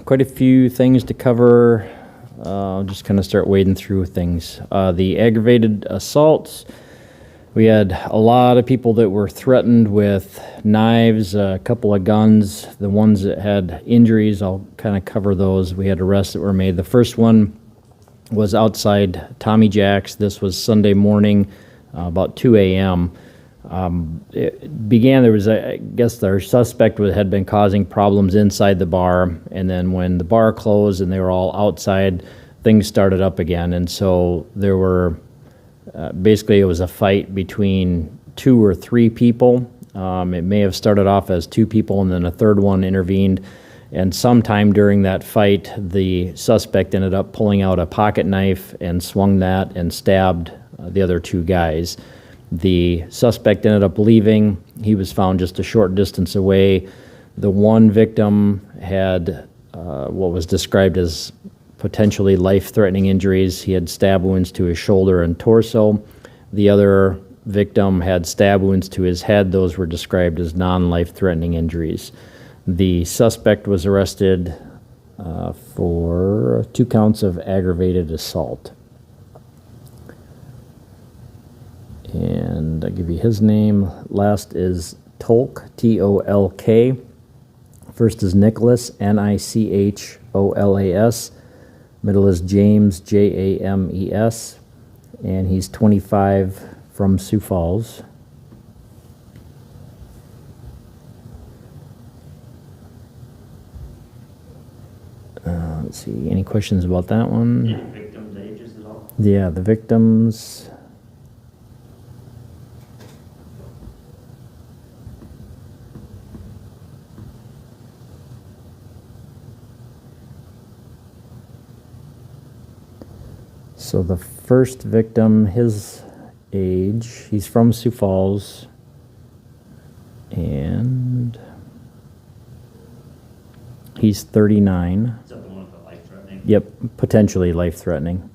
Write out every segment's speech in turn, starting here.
quite a few things to cover. I'll just kind of start wading through things. The aggravated assaults, we had a lot of people that were threatened with knives, a couple of guns. The ones that had injuries, I'll kind of cover those. We had arrests that were made. The first one was outside Tommy Jack's. This was Sunday morning, about 2 a.m. It began, I guess their suspect had been causing problems inside the bar, and then when the bar closed and they were all outside, things started up again. And so there were, basically it was a fight between 2 or 3 people. It may have started off as 2 people and then a third one intervened. And sometime during that fight, the suspect ended up pulling out a pocket knife and swung that and stabbed the other 2 guys. The suspect ended up leaving. He was found just a short distance away. The one victim had what was described as potentially life-threatening injuries. He had stab wounds to his shoulder and torso. The other victim had stab wounds to his head. Those were described as non-life-threatening injuries. The suspect was arrested for 2 counts of aggravated assault. And I'll give you his name. Last is Tolk, T-O-L-K. First is Nicholas, N-I-C-H-O-L-A-S. Middle is James, J-A-M-E-S. And he's 25 from Sioux Falls. Let's see, any questions about that one? Any victims' ages at all? Yeah, the victims. So the first victim, his age, he's from Sioux Falls, and he's 39. Is that the one with the life-threatening? Yep, potentially life-threatening.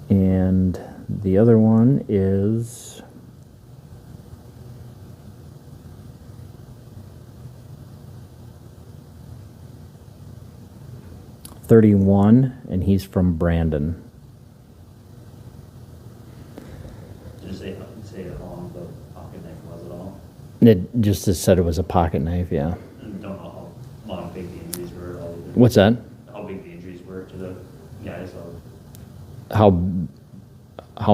And the other one is .31, and he's from Brandon. Did you say how long the pocket knife was at all? It just said it was a pocket knife, yeah. And don't know how big the injuries were. What's that? How big the injuries were to the guys? How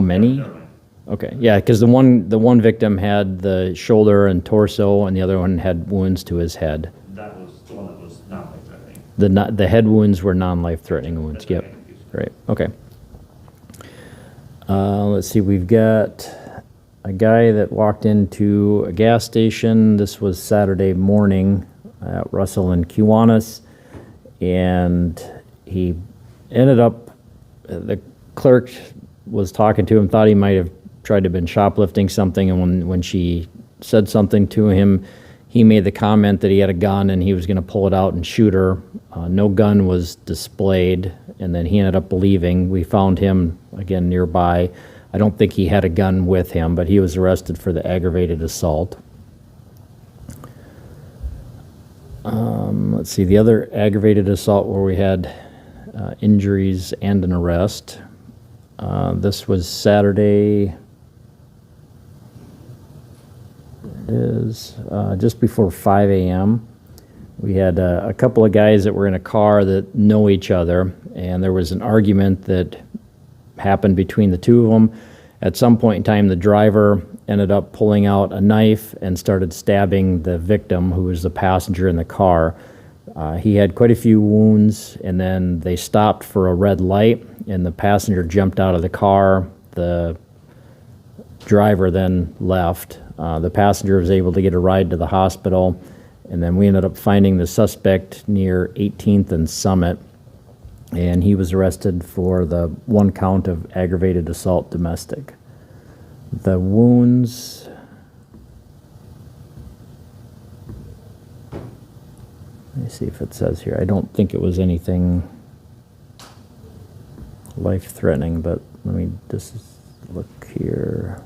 many? Never mind. Okay, yeah, because the one victim had the shoulder and torso, and the other one had wounds to his head. That was the one that was not life-threatening. The head wounds were non-life-threatening wounds. That's what I Yep. got confused. Great. Okay. Let's see. We've got a guy that walked into a gas station. This was Saturday morning at Russell and Kiwanis, and he ended up. The clerk was talking to him. Thought he might have tried to been shoplifting something, and when she said something to him, he made the comment that he had a gun and he was going to pull it out and shoot her. No gun was displayed, and then he ended up leaving. We found him, again, nearby. I don't think he had a gun with him, but he was arrested for the aggravated assault. Let's see, the other aggravated assault where we had injuries and an arrest. This was Saturday. It is just before 5 a.m. We had a couple of guys that were in a car that know each other, and there was an argument that happened between the 2 of them. At some point in time, the driver ended up pulling out a knife and started stabbing the victim, who was the passenger in the car. He had quite a few wounds, and then they stopped for a red light, and the passenger jumped out of the car. The driver then left. The passenger was able to get a ride to the hospital, and then we ended up finding the suspect near 18th and Summit, and he was arrested for the 1 count of aggravated assault domestic. The wounds, let me see if it says here. I don't think it was anything life-threatening, but let me just look here.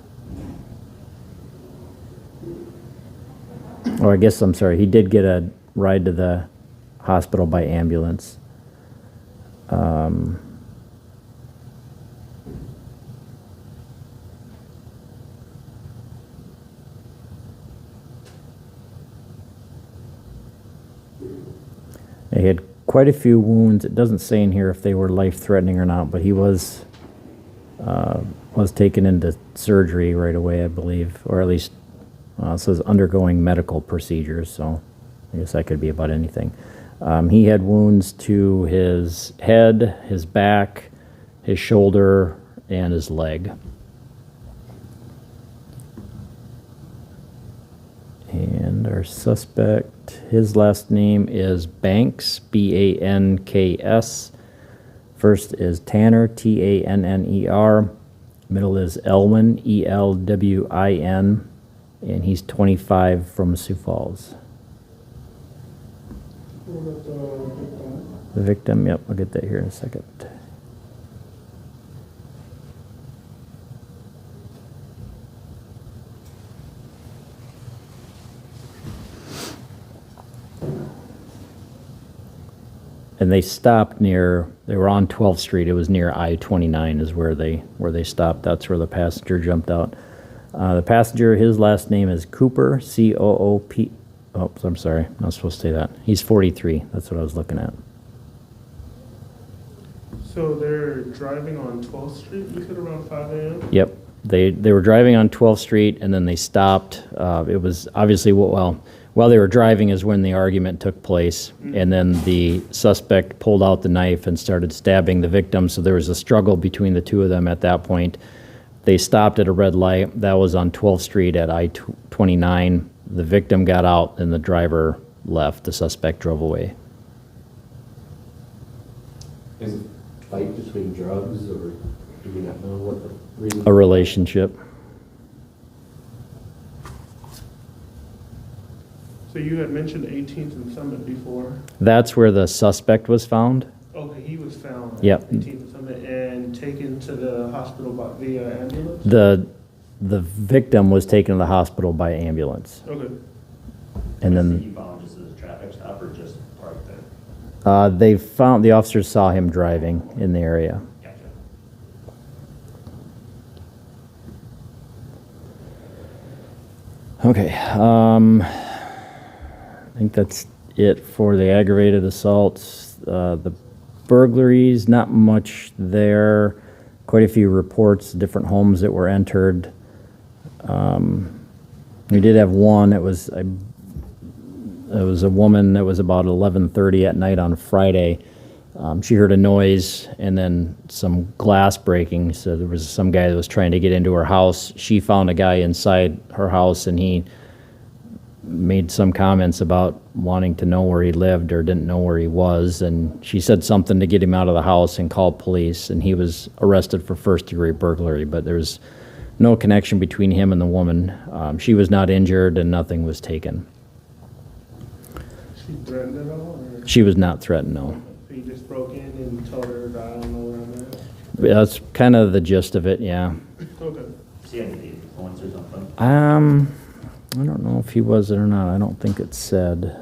Oh, I guess, I'm sorry, he did get a ride to the hospital by ambulance. He had quite a few wounds. It doesn't say in here if they were life-threatening or not, but he was taken into surgery right away, I believe, or at least it says undergoing medical procedures, so I guess that could be about anything. He had wounds to his head, his back, his shoulder, and his leg. And our suspect, his last name is Banks, Banks. First is Tanner, Tanner. Middle is Elwin, Elwin, and he's 25 from Sioux Falls. The victim, yep, I'll get that here in a second. And they stopped near, they were on 12th Street. It was near I-29 is where they stopped. That's where the passenger jumped out. The passenger, his last name is Cooper, C-O-O-P. Oh, I'm sorry. I'm not supposed to say that. He's 43. That's what I was looking at. So they're driving on 12th Street, you said around 5 a.m.? Yep. They were driving on 12th Street, and then they stopped. It was obviously, well, while they were driving is when the argument took place, and then the suspect pulled out the knife and started stabbing the victim, so there was a struggle between the two of them at that point. They stopped at a red light. That was on 12th Street at I-29. The victim got out, and the driver left. The suspect drove away. Is it a fight between drugs, or do we not know what the reason? A relationship. So you had mentioned 18th and Summit before. That's where the suspect was found. Okay, he was found. Yep. 18th and Summit and taken to the hospital via ambulance? The victim was taken to the hospital by ambulance. Okay. And Was then he found just as a traffic stop or just parked there? the officers saw him driving in the area. Gotcha. Okay, I think that's it for the aggravated assaults. The burglaries, not much there. Quite a few reports, different homes that were entered. We did have one. It was a woman that was about 11:30 at night on Friday. She heard a noise and then some glass breaking. So there was some guy that was trying to get into her house. She found a guy inside her house, and he made some comments about wanting to know where he lived or didn't know where he was. And she said something to get him out of the house and called police. And he was arrested for first-degree burglary, but there was no connection between him and the woman. She was not injured and nothing was taken. She threatened at all? Or She was not threatened, no. he just broke in and told her that I don't know where I'm at? That's kind of the gist of it, yeah. Okay. See any points or something? I don't know if he was it or not. I don't think it said.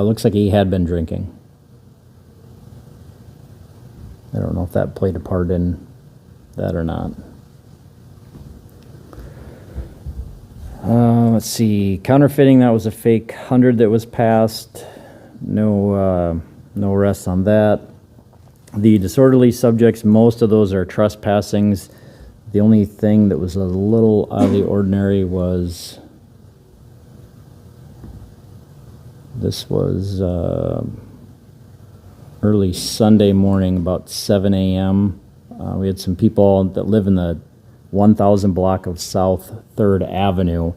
Looks like he had been drinking. I don't know if that played a part in that or not. Let's see. Counterfeiting, that was a fake 100 that was passed. No arrests on that. The disorderly subjects, most of those are trespassings. The only thing that was a little out of the ordinary was this was early Sunday morning, about 7 a.m. We had some people that live in the 1000 block of South 3rd Avenue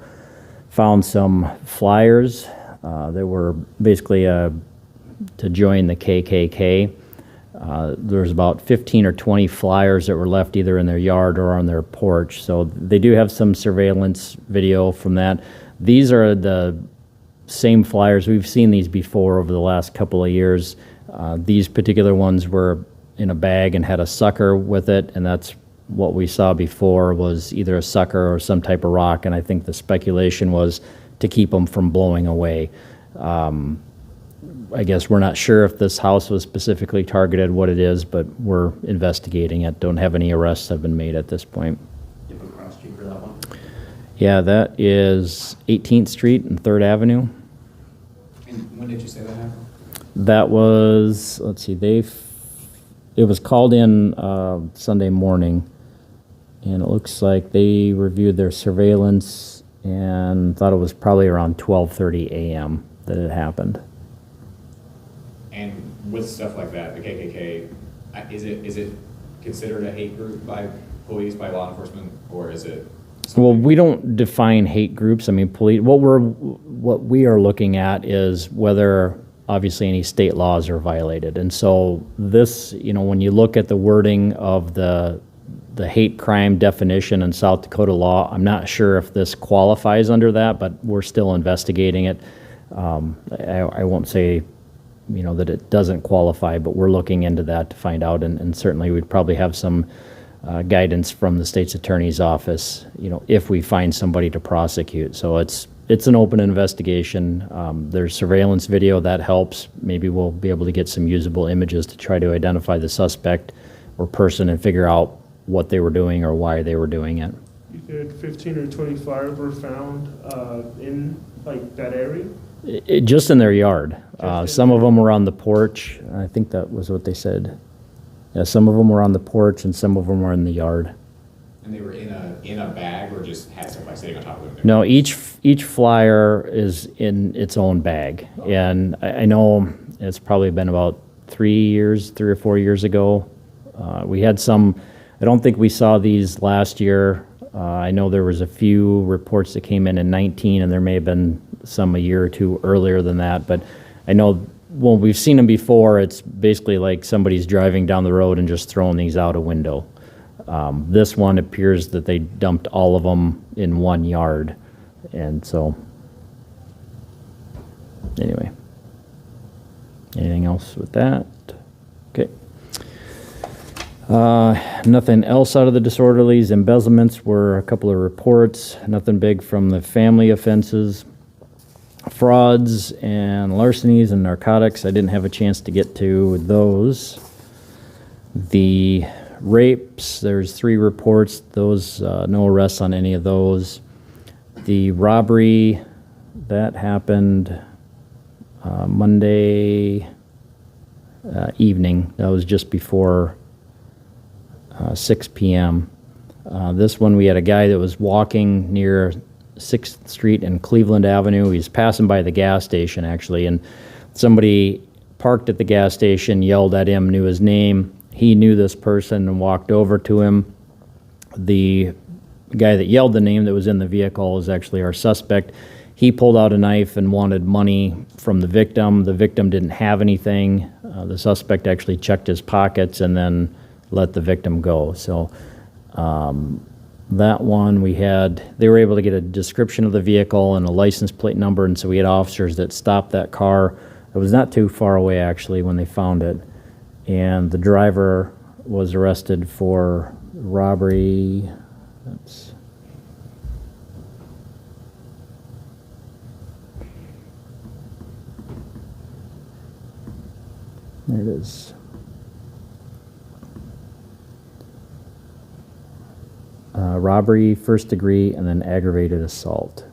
found some flyers that were basically a to join the KKK. There's about 15 or 20 flyers that were left either in their yard or on their porch. So they do have some surveillance video from that. These are the same flyers. We've seen these before over the last couple of years. These particular ones were in a bag and had a sucker with it, and that's what we saw before was either a sucker or some type of rock, and I think the speculation was to keep them from blowing away. I guess we're not sure if this house was specifically targeted, what it is, but we're investigating it. Don't have any arrests have been made at this point. Do you have a cross street for that one? Yeah, that is 18th Street and 3rd Avenue. And when did you say that happened? That was, let's see, it was called in Sunday morning, and it looks like they reviewed their surveillance and thought it was probably around 12:30 a.m. that it happened. And with stuff like that, the KKK, is it considered a hate group by police, by law enforcement, or is it? Well, we don't define hate groups. I mean, what we are looking at is whether obviously any state laws are violated. And so this, when you look at the wording of the hate crime definition in South Dakota law, I'm not sure if this qualifies under that, but we're still investigating it. I won't say, that it doesn't qualify, but we're looking into that to find out. And certainly we'd probably have some guidance from the state's attorney's office, if we find somebody to prosecute. So it's an open investigation. There's surveillance video that helps. Maybe we'll be able to get some usable images to try to identify the suspect or person and figure out what they were doing or why they were doing it. You said 15 or 20 flyers were found in that area? Just in their yard. Some of them were on the porch. I think that was what they said. Yeah, some of them were on the porch and some of them were in the yard. And they were in a bag, or just had somebody sitting on top of them? No, each flyer is in its own bag. And I know it's probably been about 3 or 4 years ago. We had some, I don't think we saw these last year. I know there was a few reports that came in 19, and there may have been some a year or two earlier than that. But I know when we've seen them before, it's basically like somebody's driving down the road and just throwing these out a window. This one appears that they dumped all of them in one yard. And so, anyway. Anything else with that? Okay. Nothing else out of the disorderlies. Embezzlements were a couple of reports. Nothing big from the family offenses. Frauds and larcenies and narcotics, I didn't have a chance to get to those. The rapes, there's 3 reports. Those, no arrests on any of those. The robbery, that happened Monday evening. That was just before 6 p.m. This one, we had a guy that was walking near 6th Street and Cleveland Avenue. He's passing by the gas station, actually, and somebody parked at the gas station, yelled at him, knew his name. He knew this person and walked over to him. The guy that yelled the name that was in the vehicle is actually our suspect. He pulled out a knife and wanted money from the victim. The victim didn't have anything. The suspect actually checked his pockets and then let the victim go. So that one they were able to get a description of the vehicle and a license plate number, and so we had officers that stopped that car. It was not too far away, actually, when they found it. And the driver was arrested for robbery. There it is. Robbery, first degree, and then aggravated assault.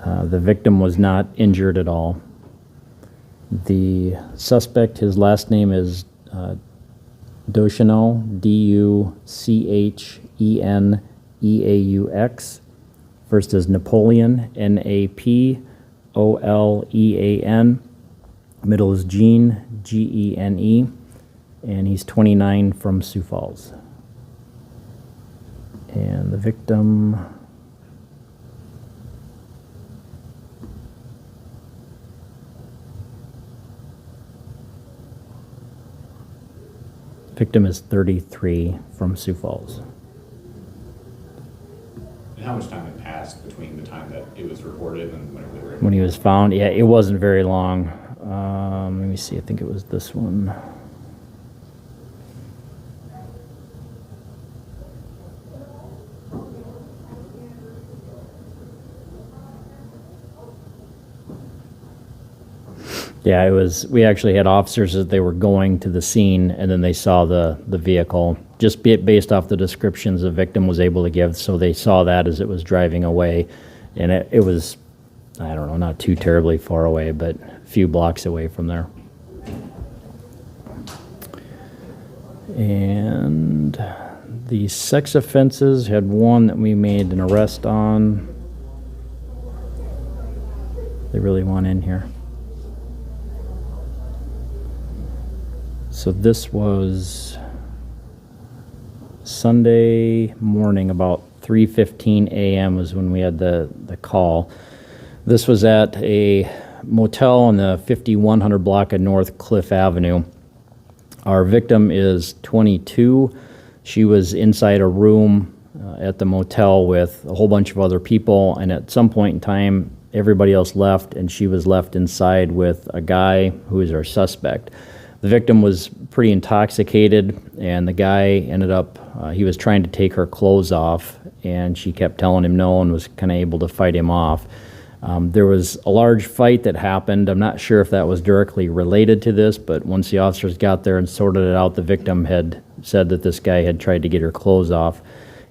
The victim was not injured at all. The suspect, his last name is Ducheneaux, Ducheneaux. First is Napoleon, Napolean. Middle is Gene, Gene, and he's 29 from Sioux Falls. And the victim, Victim is 33 from Sioux Falls. And how much time had passed between the time that it was reported and when we were? When he was found, yeah, it wasn't very long. Let me see, I think it was this one. Yeah, it was, we actually had officers that they were going to the scene and then they saw the vehicle, just based off the descriptions the victim was able to give. So they saw that as it was driving away. And it was, I don't know, not too terribly far away, but a few blocks away from there. And the sex offenses had one that we made an arrest on. They really want in here. So this was Sunday morning, about 3:15 a.m. was when we had the call. This was at a motel on the 5100 block of North Cliff Avenue. Our victim is 22. She was inside a room at the motel with a whole bunch of other people, and at some point in time, everybody else left, and she was left inside with a guy who is our suspect. The victim was pretty intoxicated, and the guy ended up, he was trying to take her clothes off, and she kept telling him no and was kind of able to fight him off. There was a large fight that happened. I'm not sure if that was directly related to this, but once the officers got there and sorted it out, the victim had said that this guy had tried to get her clothes off.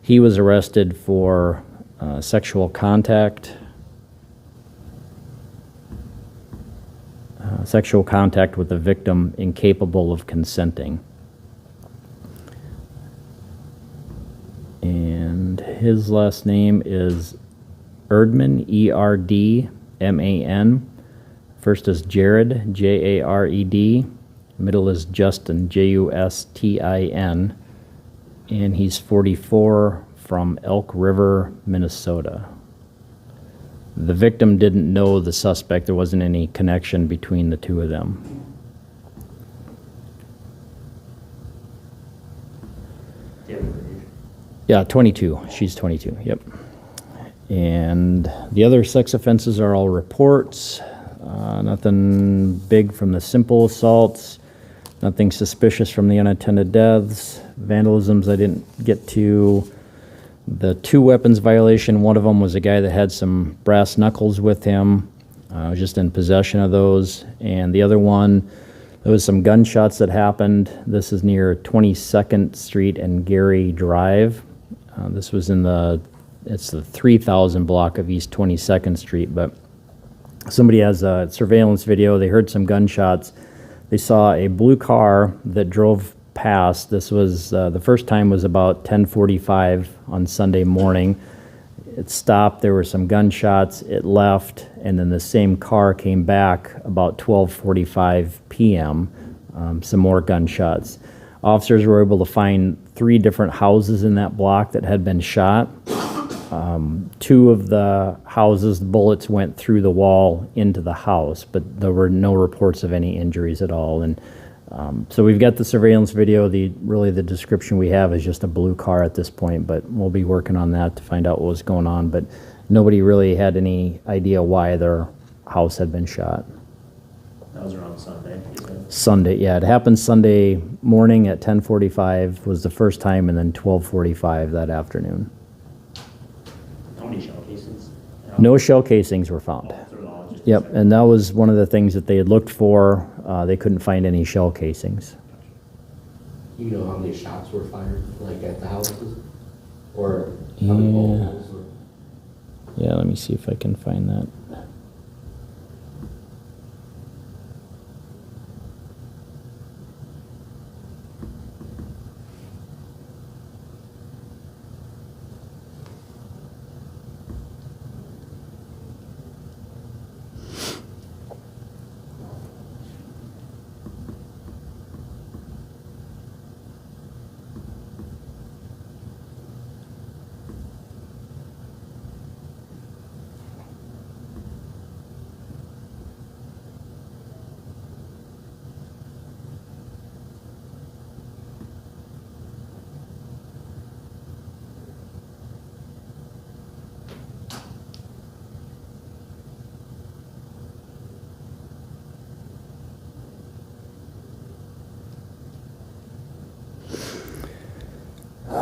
He was arrested for sexual contact. Sexual contact with the victim incapable of consenting. And his last name is Erdman, E-R-D-M-A-N. First is Jared, J-A-R-E-D. Middle is Justin, J-U-S-T-I-N. And he's 44 from Elk River, Minnesota. The victim didn't know the suspect. There wasn't any connection between the two of them. Do you have her age? Yeah, 22. She's 22, yep. And the other sex offenses are all reports. Nothing big from the simple assaults. Nothing suspicious from the unattended deaths. Vandalisms I didn't get to. The 2 weapons violation, one of them was a guy that had some brass knuckles with him. I was just in possession of those. And the other one, there was some gunshots that happened. This is near 22nd Street and Gary Drive. This was in it's the 3000 block of East 22nd Street, but somebody has a surveillance video. They heard some gunshots. They saw a blue car that drove past. This was, the first time was about 10:45 on Sunday morning. It stopped, there were some gunshots, it left, and then the same car came back about 12:45 p.m., some more gunshots. Officers were able to find 3 different houses in that block that had been shot. 2 of the houses, the bullets went through the wall into the house, but there were no reports of any injuries at all. And so we've got the surveillance video. Really the description we have is just a blue car at this point, but we'll be working on that to find out what was going on. But nobody really had any idea why their house had been shot. That was around Sunday, you said? Sunday, yeah, it happened Sunday morning at 10:45 was the first time, and then 12:45 that afternoon. How many shell casings? No shell casings were found. Oh, through all, just Yep, and that was one of the things that they had looked for. They couldn't find any shell casings. You know how many shots were fired, like at the houses? Or how Yeah. many balls? Or- Yeah, let me see if I can find that.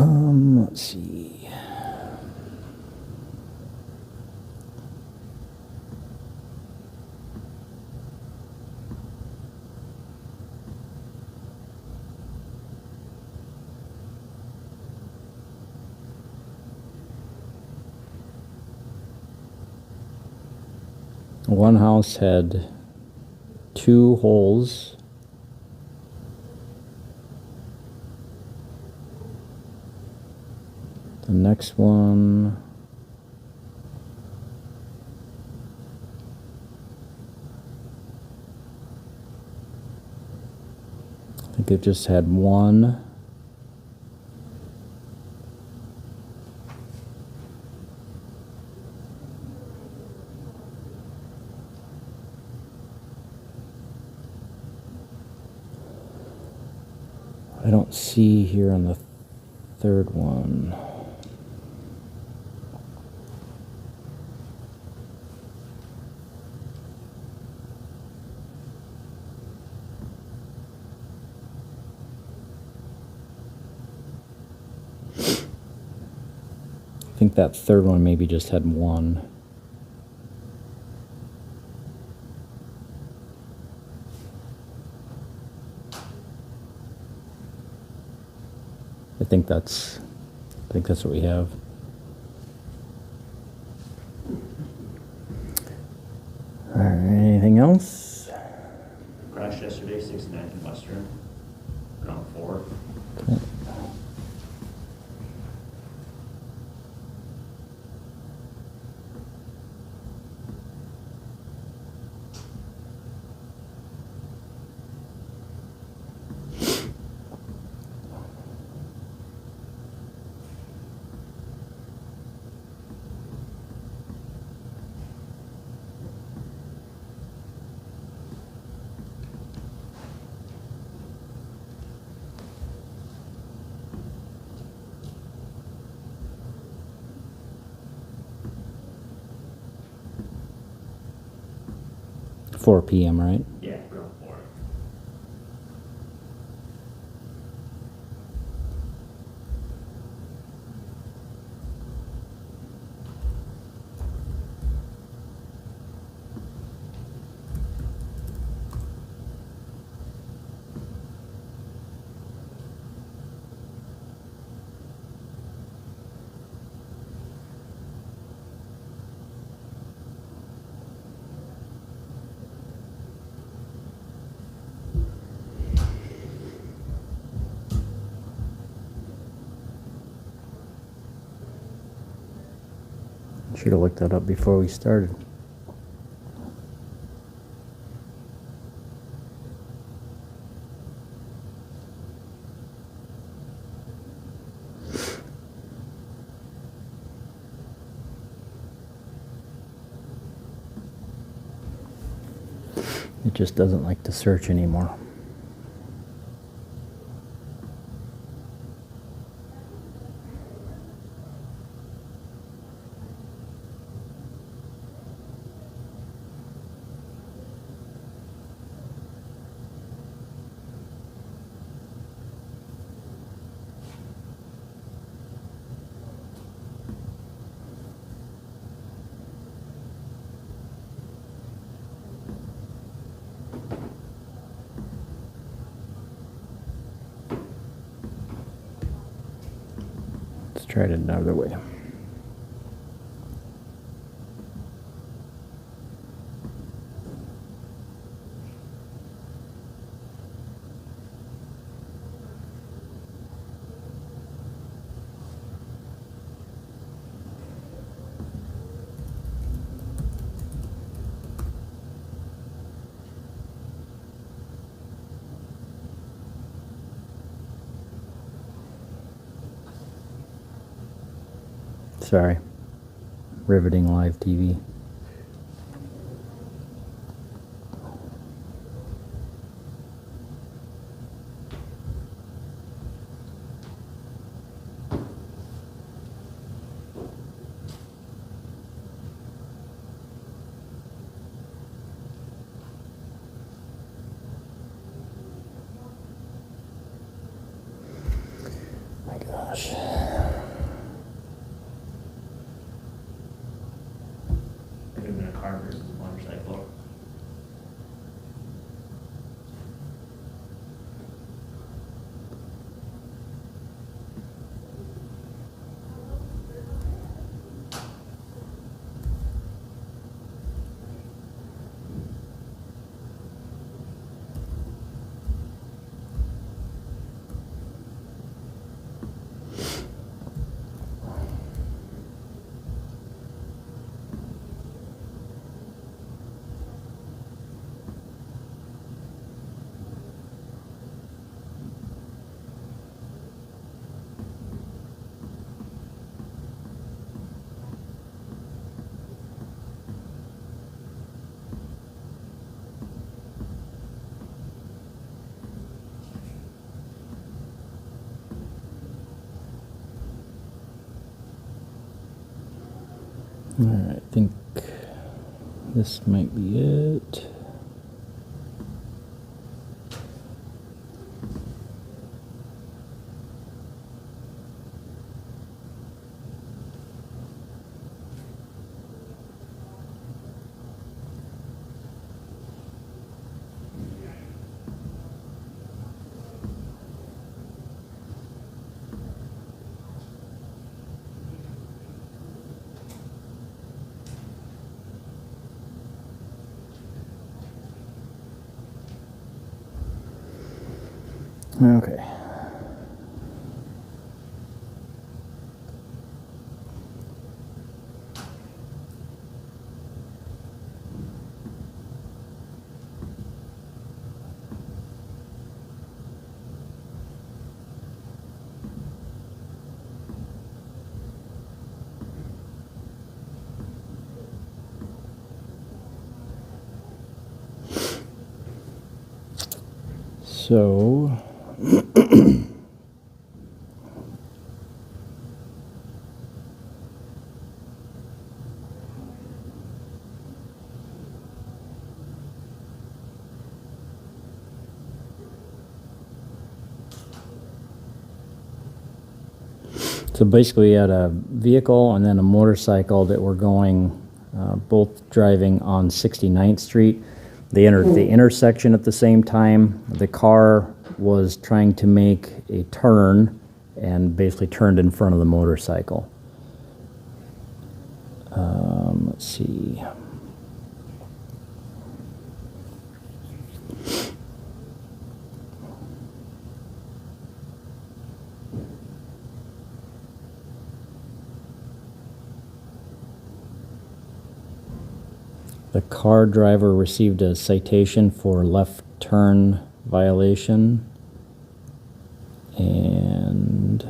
Let's see. One house had 2 holes. The next one, I think it just had 1. I don't see here on the third one. I think that third one maybe just had 1. I think that's what we have. All right, anything else? Crashed yesterday, 69th and Western, around 4. Okay. 4 p.m., right? Yeah, around 4. Should have looked that up before we started. It just doesn't like to search anymore. Let's try it another way. Sorry. Riveting live TV. My gosh. car versus motorcycle. All right, I think this might be it. Okay. So, so basically, we had a vehicle and then a motorcycle that were going, both driving on 69th Street. They entered the intersection at the same time. The car was trying to make a turn and basically turned in front of the motorcycle. Let's see. The car driver received a citation for left turn violation, and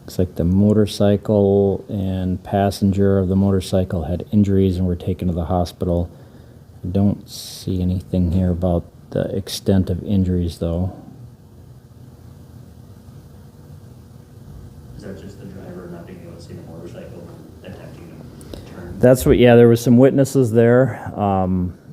looks like the motorcycle and passenger of the motorcycle had injuries and were taken to the hospital. I don't see anything here about the extent of injuries, though. Is that just the driver not being able to see the motorcycle attempting to turn? That's what, yeah, there was some witnesses there.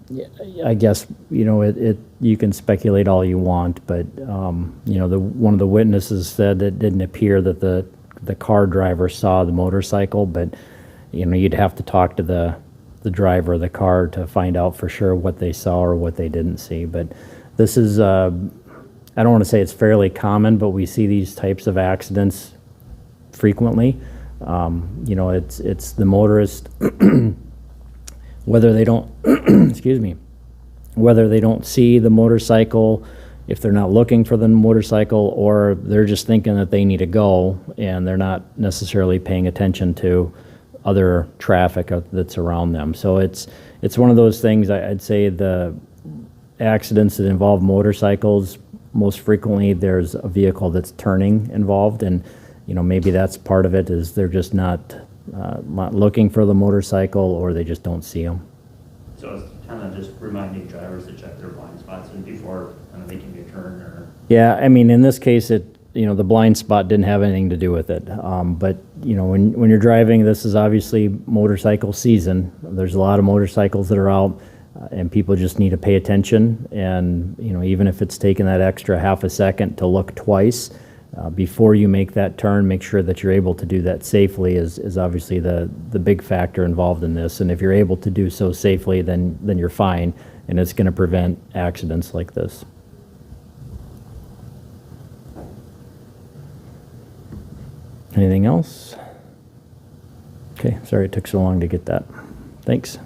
Yeah, I guess, you know, you can speculate all you want, but, you know, one of the witnesses said it didn't appear that the car driver saw the motorcycle, but, you know, you'd have to talk to the driver of the car to find out for sure what they saw or what they didn't see. But this is, I don't want to say it's fairly common, but we see these types of accidents frequently. You know, it's the motorist, whether they don't, excuse me, whether they don't see the motorcycle, if they're not looking for the motorcycle, or they're just thinking that they need to go and they're not necessarily paying attention to other traffic that's around them. So it's one of those things. I'd say the accidents that involve motorcycles, most frequently there's a vehicle that's turning involved, and you know, maybe that's part of it, is they're just not looking for the motorcycle, or they just don't see them. So it's kind of just reminding drivers to check their blind spots and before kind of making a turn or. Yeah, I mean, in this case, you know, the blind spot didn't have anything to do with it. But you know, when you're driving, this is obviously motorcycle season. There's a lot of motorcycles that are out, and people just need to pay attention. And you know, even if it's taking that extra half a second to look twice, before you make that turn, make sure that you're able to do that safely is obviously the big factor involved in this. And if you're able to do so safely, then you're fine, and it's going to prevent accidents like this. Anything else? Okay, sorry it took so long to get that. Thanks.